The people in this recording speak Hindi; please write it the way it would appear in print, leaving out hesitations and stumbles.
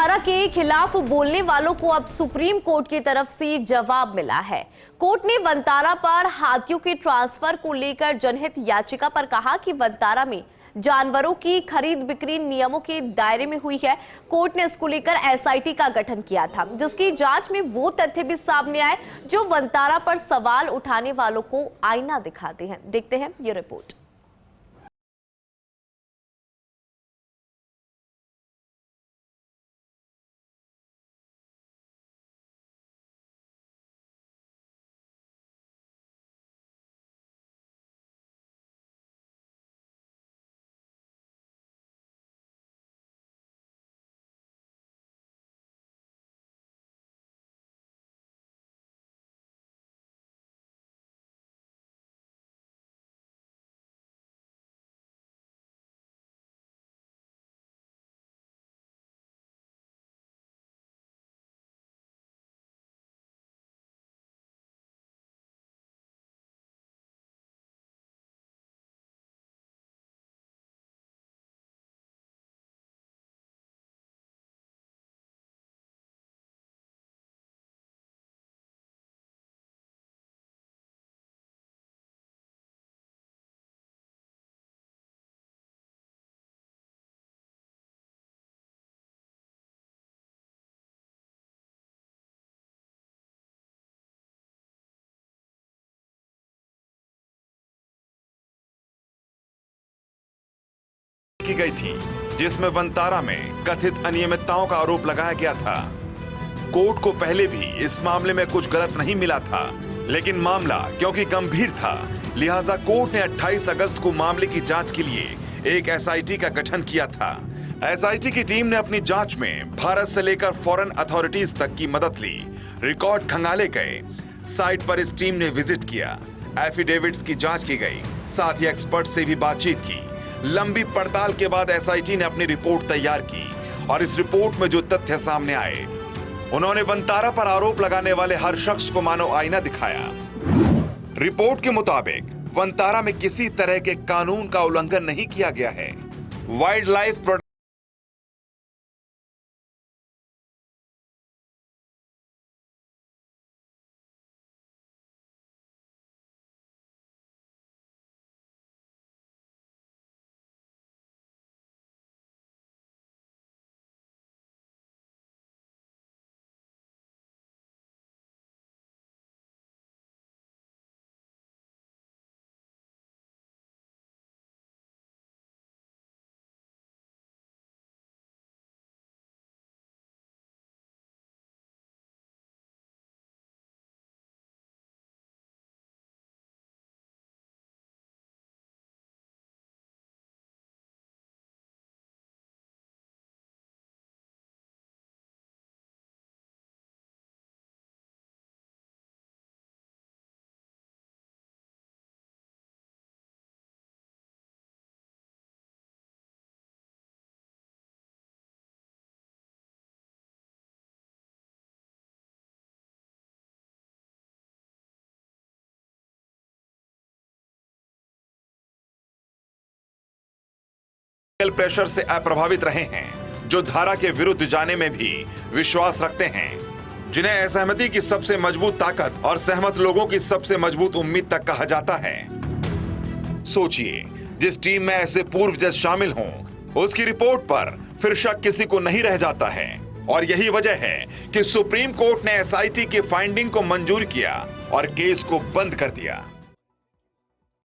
वंतारा के खिलाफ बोलने वालों को अब सुप्रीम कोर्ट की तरफ से जवाब मिला है। कोर्ट ने वंतारा पर हाथियों के ट्रांसफर को लेकर जनहित याचिका पर कहा कि वंतारा में जानवरों की खरीद बिक्री नियमों के दायरे में हुई है। कोर्ट ने इसको लेकर एसआईटी का गठन किया था, जिसकी जांच में वो तथ्य भी सामने आए जो वंतारा पर सवाल उठाने वालों को आईना दिखाते हैं। देखते हैं ये रिपोर्ट। की गई थी, जिसमें वंतारा में कथित अनियमितताओं का आरोप लगाया गया था। कोर्ट को पहले भी इस मामले में कुछ गलत नहीं मिला था, लेकिन मामला क्योंकि गंभीर था, लिहाजा कोर्ट ने 28 अगस्त को मामले की जांच के लिए एक एसआईटी का गठन किया था। एसआईटी की टीम ने अपनी जांच में भारत से लेकर फॉरेन अथॉरिटीज तक की मदद ली। रिकॉर्ड खंगाले गए। साइट पर इस टीम ने विजिट किया, एफिडेविट्स की जांच की गई, साथ ही एक्सपर्ट से भी बातचीत की। लंबी पड़ताल के बाद एसआईटी ने अपनी रिपोर्ट तैयार की और इस रिपोर्ट में जो तथ्य सामने आए, उन्होंने वंतारा पर आरोप लगाने वाले हर शख्स को मानो आईना दिखाया। रिपोर्ट के मुताबिक वंतारा में किसी तरह के कानून का उल्लंघन नहीं किया गया है। वाइल्ड लाइफ प्रेशर से अप्रभावित रहे हैं, जो धारा के विरुद्ध जाने में भी विश्वास रखते हैं, जिन्हें असहमति की सबसे मजबूत ताकत और सहमत लोगों की सबसे मजबूत उम्मीद तक कहा जाता है। सोचिए, जिस टीम में ऐसे पूर्व जज शामिल हों, उसकी रिपोर्ट पर फिर शक किसी को नहीं रह जाता है। और यही वजह है कि सुप्रीम कोर्ट ने एसआईटी की फाइंडिंग को मंजूर किया और केस को बंद कर दिया।